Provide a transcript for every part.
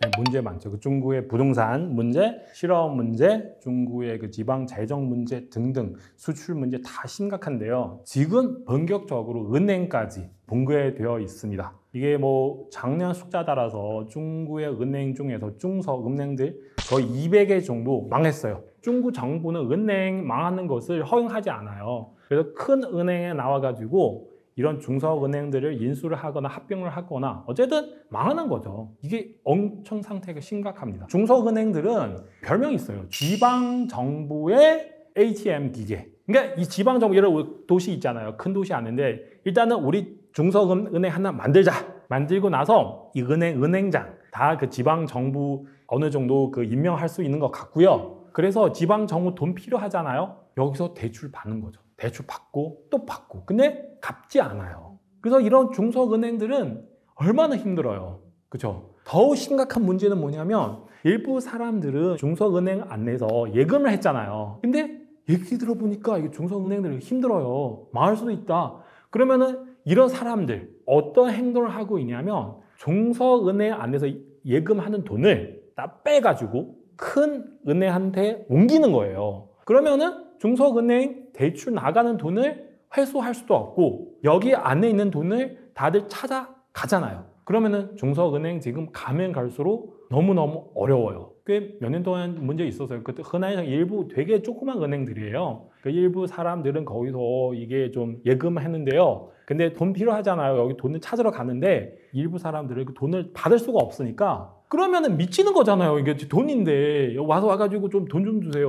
네, 문제 많죠. 그 중국의 부동산 문제, 실업 문제, 중국의 그 지방 재정 문제 등등 수출 문제 다 심각한데요. 지금 본격적으로 은행까지 붕괴되어 있습니다. 이게 뭐 작년 숫자 따라서 중국의 은행 중에서 중소은행들 거의 200개 정도 망했어요. 중국 정부는 은행 망하는 것을 허용하지 않아요. 그래서 큰 은행에 나와가지고 이런 중소은행들을 인수를 하거나 합병을 하거나 어쨌든 망하는 거죠. 이게 엄청 상태가 심각합니다. 중소은행들은 별명이 있어요. 지방정부의 ATM 기계. 그러니까 이 지방정부, 예를 들어 도시 있잖아요. 큰 도시 아닌데 일단은 우리 중소은행 하나 만들자. 만들고 나서 이 은행장 다 그 지방정부 어느 정도 그 임명할 수 있는 것 같고요. 그래서 지방정부 돈 필요하잖아요. 여기서 대출 받는 거죠. 대출 받고 또 받고. 근데 갚지 않아요. 그래서 이런 중소은행들은 얼마나 힘들어요. 그렇죠? 더 심각한 문제는 뭐냐면 일부 사람들은 중소은행 안내서 예금을 했잖아요. 근데 얘기 들어보니까 이게 중소은행들이 힘들어요. 망할 수도 있다. 그러면은 이런 사람들 어떤 행동을 하고 있냐면 중소은행 안에서 예금하는 돈을 다 빼가지고 큰 은행한테 옮기는 거예요. 그러면은 중소은행 대출 나가는 돈을 회수할 수도 없고 여기 안에 있는 돈을 다들 찾아가잖아요. 그러면은 중소은행 지금 가면 갈수록 너무너무 어려워요. 꽤 몇 년 동안 문제 있었어요. 그때 흔한 일부 되게 조그만 은행들이에요. 그 일부 사람들은 거기서 이게 좀 예금했는데요. 근데 돈 필요하잖아요. 여기 돈을 찾으러 가는데 일부 사람들은 그 돈을 받을 수가 없으니까 그러면은 미치는 거잖아요. 이게 돈인데 와가지고 좀 돈 좀 주세요.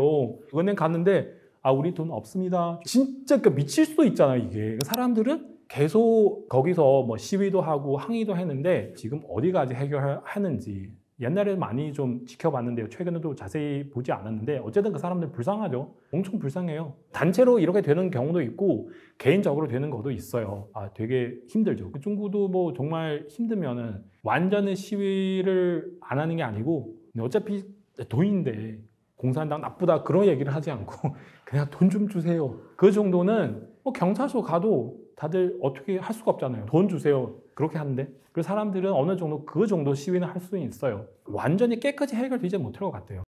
은행 갔는데 아, 우리 돈 없습니다. 진짜 그 미칠 수도 있잖아요, 이게. 사람들은 계속 거기서 뭐 시위도 하고 항의도 했는데 지금 어디까지 해결하는지 옛날에 많이 좀 지켜봤는데요. 최근에도 자세히 보지 않았는데 어쨌든 그 사람들 불쌍하죠. 엄청 불쌍해요. 단체로 이렇게 되는 경우도 있고 개인적으로 되는 것도 있어요. 아, 되게 힘들죠. 그 중국도 뭐 정말 힘들면은 완전히 시위를 안 하는 게 아니고 어차피 돈인데 공산당 나쁘다 그런 얘기를 하지 않고 그냥 돈 좀 주세요. 그 정도는 뭐 경찰서 가도 다들 어떻게 할 수가 없잖아요. 돈 주세요. 그렇게 하는데 그 사람들은 어느 정도 그 정도 시위는 할 수 있어요. 완전히 깨끗이 해결되지 못할 것 같아요.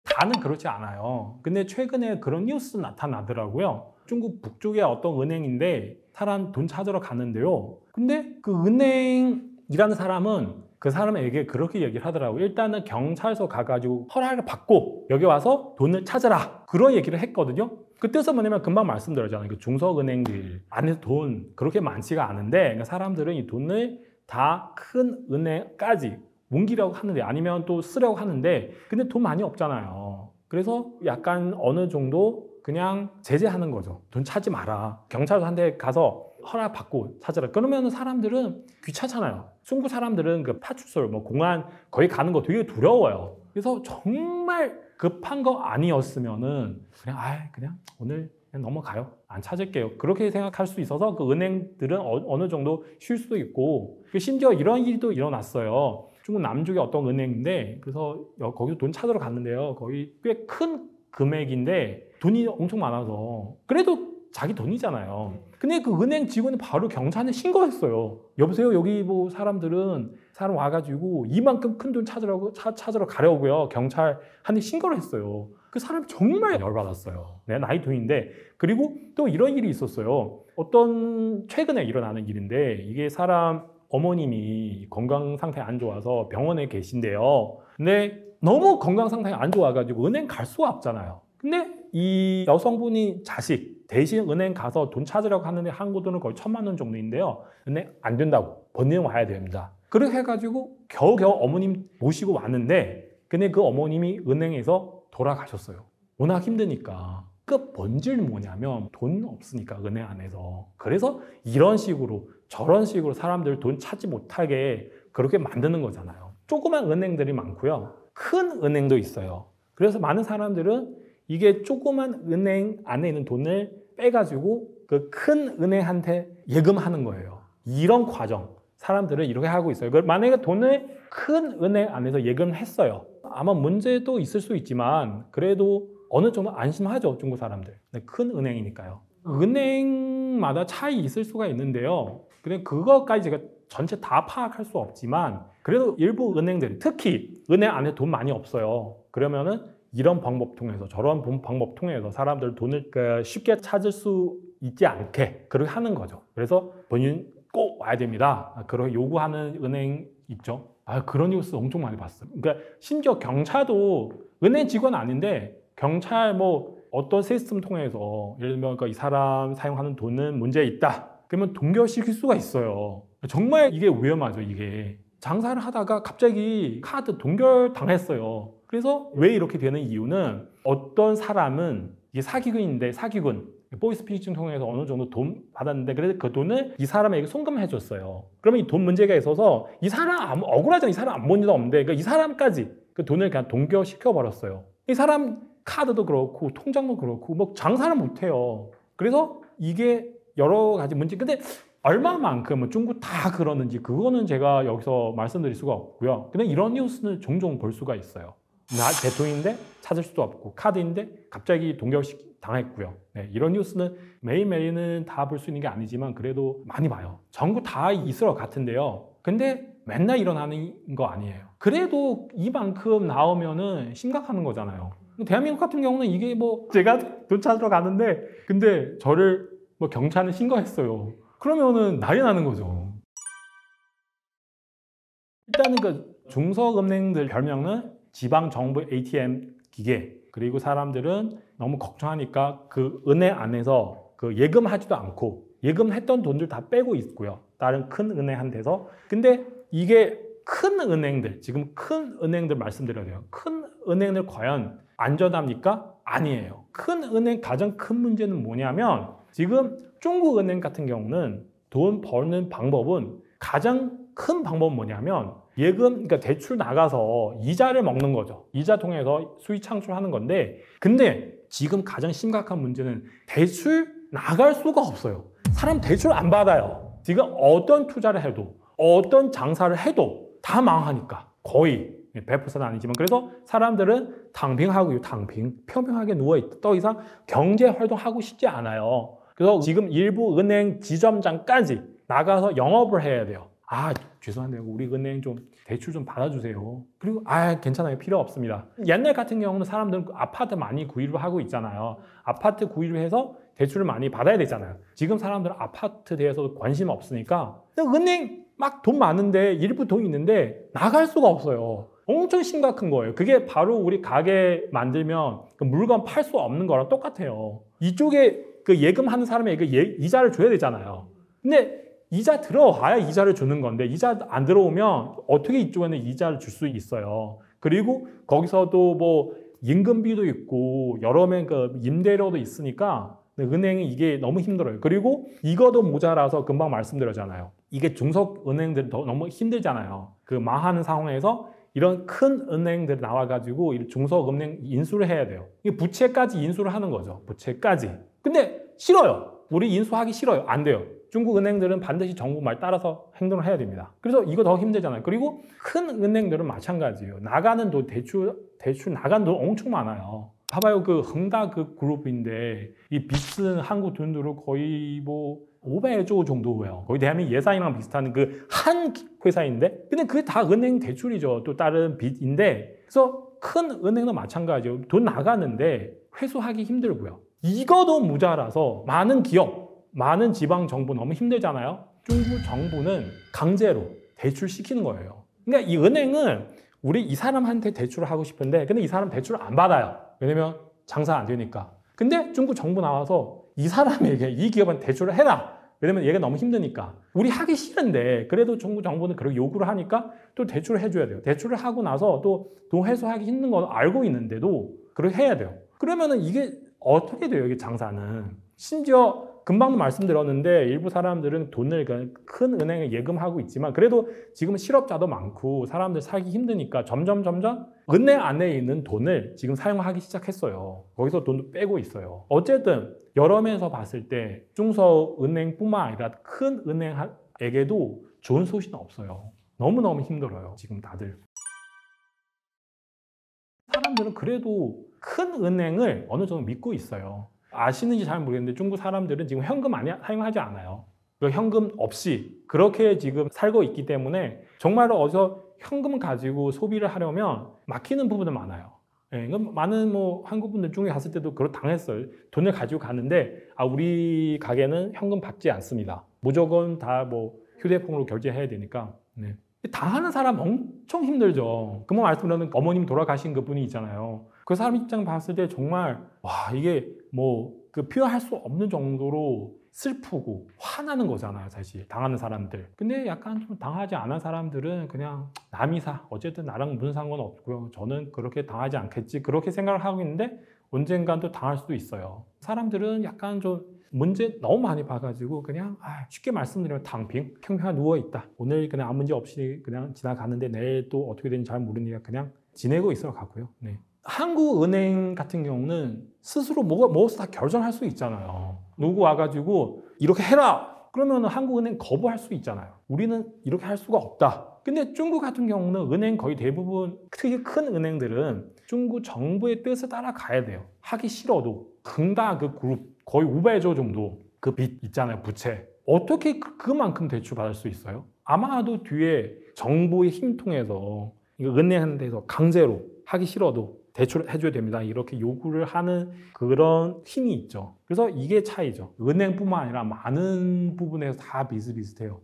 다는 그렇지 않아요. 근데 최근에 그런 뉴스 나타나더라고요. 중국 북쪽의 어떤 은행인데 사람 돈 찾으러 갔는데요. 근데 그 은행이라는 사람은 그 사람에게 그렇게 얘기를 하더라고요. 일단은 경찰서 가가지고 허락을 받고 여기 와서 돈을 찾아라. 그런 얘기를 했거든요. 그 뜻은 뭐냐면 금방 말씀드렸잖아요. 그 중소은행들 안에 돈 그렇게 많지가 않은데 그러니까 사람들은 이 돈을 다 큰 은행까지 옮기려고 하는데 아니면 또 쓰려고 하는데 근데 돈 많이 없잖아요. 그래서 약간 어느 정도 그냥 제재하는 거죠. 돈 찾지 마라. 경찰서한테 가서 허락 받고 찾아라. 그러면 사람들은 귀찮잖아요. 중국 사람들은 그 파출소, 뭐 공안 거기 가는 거 되게 두려워요. 그래서 정말 급한 거 아니었으면은 그냥 오늘 그냥 넘어가요. 안 찾을게요. 그렇게 생각할 수 있어서 그 은행들은 어느 정도 쉴 수도 있고 심지어 이런 일도 일어났어요. 중국 남쪽의 어떤 은행인데 그래서 거기서 돈 찾으러 갔는데요. 거의 꽤 큰 금액인데 돈이 엄청 많아서 그래도 자기 돈이잖아요. 근데 그 은행 직원이 바로 경찰에 신고했어요. 여보세요, 여기 뭐 사람 와가지고 이만큼 큰 돈 찾으러 가려고요. 경찰한테 신고를 했어요. 그 사람이 정말 열받았어요. 내 나이 돈인데. 그리고 또 이런 일이 있었어요. 어떤 최근에 일어나는 일인데 이게 사람 어머님이 건강 상태 안 좋아서 병원에 계신데요. 근데 너무 건강 상태가 안 좋아가지고 은행 갈 수가 없잖아요. 근데 이 여성분이 자식 대신 은행 가서 돈 찾으려고 하는데 한국 돈은 거의 1,000만 원 정도인데요. 근데 안 된다고 번영 와야 됩니다. 그렇게 해가지고 겨우겨우 어머님 모시고 왔는데 근데 그 어머님이 은행에서 돌아가셨어요. 워낙 힘드니까. 그 본질은 뭐냐면 돈 없으니까 은행 안에서. 그래서 이런 식으로 저런 식으로 사람들 돈 찾지 못하게 그렇게 만드는 거잖아요. 조그만 은행들이 많고요. 큰 은행도 있어요. 그래서 많은 사람들은 이게 조그만 은행 안에 있는 돈을 빼가지고 그 큰 은행한테 예금하는 거예요. 이런 과정. 사람들은 이렇게 하고 있어요. 만약에 돈을 큰 은행 안에서 예금을 했어요. 아마 문제도 있을 수 있지만 그래도 어느 정도 안심하죠, 중국 사람들. 큰 은행이니까요. 은행마다 차이 있을 수가 있는데요. 근데 그것까지 제가 전체 다 파악할 수 없지만 그래도 일부 은행들이 특히 은행 안에 돈 많이 없어요. 그러면은 이런 방법 통해서 저런 방법 통해서 사람들 돈을 쉽게 찾을 수 있지 않게 그렇게 하는 거죠. 그래서 본인 꼭 와야 됩니다. 그렇게 요구하는 은행 있죠. 그런 뉴스 엄청 많이 봤어요. 그러니까 심지어 경찰도 은행 직원 아닌데 경찰 뭐 어떤 시스템 통해서 예를 들면 이 사람 사용하는 돈은 문제 있다. 그러면 동결시킬 수가 있어요. 정말 이게 위험하죠, 이게. 장사를 하다가 갑자기 카드 동결 당했어요. 그래서 왜 이렇게 되는 이유는 어떤 사람은 이게 사기꾼인데 사기꾼 보이스피싱 통해서 어느 정도 돈 받았는데 그래서 그 돈을 이 사람에게 송금해 줬어요. 그러면 이 돈 문제가 있어서 이 사람 억울하잖아. 이 사람 안 본 일도 없는데 그러니까 이 사람까지 그 돈을 그냥 동결시켜 버렸어요. 이 사람 카드도 그렇고 통장도 그렇고 뭐 장사를 못 해요. 그래서 이게 여러 가지 문제. 근데 얼마만큼 중국 다 그러는지 그거는 제가 여기서 말씀드릴 수가 없고요. 근데 이런 뉴스는 종종 볼 수가 있어요. 나 대통인데 찾을 수도 없고 카드인데 갑자기 당했고요. 네, 이런 뉴스는 매일매일은 다 볼 수 있는 게 아니지만 그래도 많이 봐요. 전부 다 있을 것 같은데요. 근데 맨날 일어나는 거 아니에요. 그래도 이만큼 나오면은 심각한 거잖아요. 대한민국 같은 경우는 이게 뭐 제가 돈 찾으러 가는데 근데 저를 뭐 경찰에 신고했어요. 그러면은 난리 나는 거죠. 일단은 그 중소은행들 별명은 지방정부 ATM 기계. 그리고 사람들은 너무 걱정하니까 그 은행 안에서 그 예금하지도 않고 예금했던 돈들 다 빼고 있고요. 다른 큰 은행한테서. 근데 이게 큰 은행들, 지금 큰 은행들 말씀드려야 돼요. 큰 은행들 과연 안전합니까? 아니에요. 큰 은행 가장 큰 문제는 뭐냐면 지금 중국 은행 같은 경우는 돈 버는 방법은 가장 큰 방법은 뭐냐면 그러니까 대출 나가서 이자를 먹는 거죠. 이자 통해서 수익 창출하는 건데 근데 지금 가장 심각한 문제는 대출 나갈 수가 없어요. 사람 대출 안 받아요. 지금 어떤 투자를 해도 어떤 장사를 해도 다 망하니까 거의 100%는 아니지만 그래서 사람들은躺平하고요. 평평하게 누워있다. 더 이상 경제 활동하고 싶지 않아요. 그래서 지금 일부 은행 지점장까지 나가서 영업을 해야 돼요. 죄송한데요. 우리 은행 좀 대출 좀 받아주세요. 그리고 괜찮아요. 필요 없습니다. 옛날 같은 경우는 사람들은 아파트 많이 구입을 하고 있잖아요. 아파트 구입을 해서 대출을 많이 받아야 되잖아요. 지금 사람들은 아파트에 대해서 관심 없으니까 은행 막 돈 많은데 일부 돈 있는데 나갈 수가 없어요. 엄청 심각한 거예요. 그게 바로 우리 가게 만들면 그 물건 팔 수 없는 거랑 똑같아요. 이쪽에 그 예금하는 사람에게 이자를 줘야 되잖아요. 근데 이자 들어와야 이자를 주는 건데 이자 안 들어오면 어떻게 이쪽에는 이자를 줄 수 있어요. 그리고 거기서도 뭐 임금비도 있고 여러 명 그 임대료도 있으니까 은행이 이게 너무 힘들어요. 그리고 이거도 모자라서 금방 말씀드렸잖아요. 이게 중소은행들이 너무 힘들잖아요. 그 망하는 상황에서 이런 큰 은행들이 나와가지고 중소은행 인수를 해야 돼요. 이게 부채까지 인수를 하는 거죠. 부채까지. 근데 싫어요. 우리 인수하기 싫어요. 안 돼요. 중국 은행들은 반드시 정부 말 따라서 행동을 해야 됩니다. 그래서 이거 더 힘들잖아요. 그리고 큰 은행들은 마찬가지예요. 나가는 돈, 대출 나가는 돈 엄청 많아요. 봐봐요. 그恒大그 그룹인데 이 빚은 한국 돈으로 거의 뭐 500조 정도예요. 거의 대한민국 예산이랑 비슷한 그 한 회사인데 근데 그게 다 은행 대출이죠. 또 다른 빚인데 그래서 큰 은행도 마찬가지예요. 돈 나가는데 회수하기 힘들고요. 이거도 모자라서 많은 기업 많은 지방 정부 너무 힘들잖아요. 중국 정부는 강제로 대출시키는 거예요. 그러니까 이 은행은 우리 이 사람한테 대출을 하고 싶은데 근데 이 사람 대출을 안 받아요. 왜냐면 장사 안 되니까. 근데 중국 정부 나와서 이 사람에게 이 기업한테 대출을 해라. 왜냐면 얘가 너무 힘드니까. 우리 하기 싫은데 그래도 중국 정부는 그렇게 요구를 하니까 또 대출을 해줘야 돼요. 대출을 하고 나서 또 돈 회수하기 힘든 건 알고 있는데도 그렇게 해야 돼요. 그러면은 이게 어떻게 돼요? 이게 장사는. 심지어 금방도 말씀드렸는데 일부 사람들은 돈을 큰 은행에 예금하고 있지만 그래도 지금 실업자도 많고 사람들 살기 힘드니까 점점 은행 안에 있는 돈을 지금 사용하기 시작했어요. 거기서 돈도 빼고 있어요. 어쨌든 여러 면에서 봤을 때 중소은행뿐만 아니라 큰 은행에게도 좋은 소식은 없어요. 너무너무 힘들어요. 지금 다들. 사람들은 그래도 큰 은행을 어느 정도 믿고 있어요. 아시는지 잘 모르겠는데 중국 사람들은 지금 현금 많이 사용하지 않아요. 그 현금 없이 그렇게 지금 살고 있기 때문에 정말로 어디서 현금 가지고 소비를 하려면 막히는 부분은 많아요. 예, 많은 뭐 한국 분들 중에 갔을 때도 그렇 당했어요. 돈을 가지고 가는데 우리 가게는 현금 받지 않습니다. 무조건 다 뭐 휴대폰으로 결제해야 되니까. 네. 당하는 사람 엄청 힘들죠. 그만 말씀드리면 어머님 돌아가신 그 분이 있잖아요. 그 사람 입장 봤을 때 정말 와 이게 뭐 그 표현할 수 없는 정도로 슬프고 화나는 거잖아요, 사실 당하는 사람들. 근데 약간 좀 당하지 않은 사람들은 그냥 남이사 어쨌든 나랑 무슨 상관없고요. 저는 그렇게 당하지 않겠지 그렇게 생각을 하고 있는데 언젠간 또 당할 수도 있어요. 사람들은 약간 좀 문제 너무 많이 봐가지고 그냥 쉽게 말씀드리면 당핑 평평 누워있다. 오늘 그냥 아무 문제 없이 그냥 지나가는데 내일 또 어떻게 되는지 잘 모르니까 그냥 지내고 있어 가고요. 네. 한국은행 같은 경우는 스스로 뭐서 다 결정할 수 있잖아요. 누구 와가지고 이렇게 해라! 그러면 한국은행 거부할 수 있잖아요. 우리는 이렇게 할 수가 없다. 근데 중국 같은 경우는 은행 거의 대부분 특히 큰 은행들은 중국 정부의 뜻을 따라가야 돼요. 하기 싫어도恒大그 그룹 거의 500조 정도 그 빚 있잖아요. 부채. 어떻게 그만큼 대출받을 수 있어요? 아마도 뒤에 정부의 힘 통해서 은행한테서 강제로 하기 싫어도 대출을 해줘야 됩니다. 이렇게 요구를 하는 그런 힘이 있죠. 그래서 이게 차이죠. 은행뿐만 아니라 많은 부분에서 다 비슷비슷해요.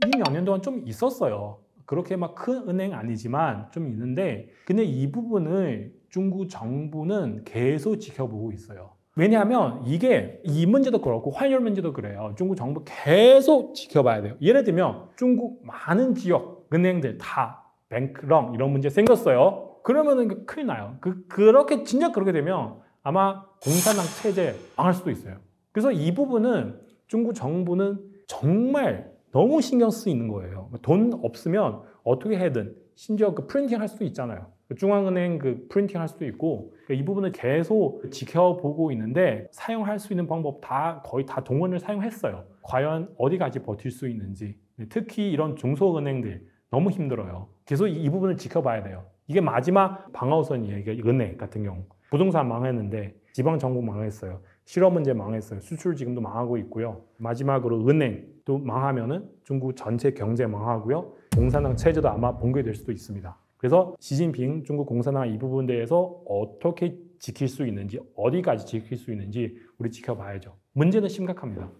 이 몇 년 동안 좀 있었어요. 그렇게 막 큰 은행 아니지만 좀 있는데 근데 이 부분을 중국 정부는 계속 지켜보고 있어요. 왜냐하면 이게 이 문제도 그렇고 환율 문제도 그래요. 중국 정부 계속 지켜봐야 돼요. 예를 들면 중국 많은 지역 은행들 다 뱅크런 이런 문제 생겼어요. 그러면은 큰일 나요. 그렇게 진짜 그렇게 되면 아마 공산당 체제 망할 수도 있어요. 그래서 이 부분은 중국 정부는 정말 너무 신경 쓰이는 거예요. 돈 없으면 어떻게 해든 심지어 그 프린팅 할 수도 있잖아요. 중앙은행 그 프린팅 할 수도 있고 이 부분을 계속 지켜보고 있는데 사용할 수 있는 방법 거의 다 동원을 사용했어요. 과연 어디까지 버틸 수 있는지. 특히 이런 중소은행들 너무 힘들어요. 계속 이 부분을 지켜봐야 돼요. 이게 마지막 방어선이에요. 이게 은행 같은 경우. 부동산 망했는데 지방정부 망했어요. 실업 문제 망했어요. 수출 지금도 망하고 있고요. 마지막으로 은행도 망하면은 중국 전체 경제 망하고요. 공산당 체제도 아마 붕괴될 수도 있습니다. 그래서 시진핑 중국 공산당 이 부분에 대해서 어떻게 지킬 수 있는지 어디까지 지킬 수 있는지 우리 지켜봐야죠. 문제는 심각합니다.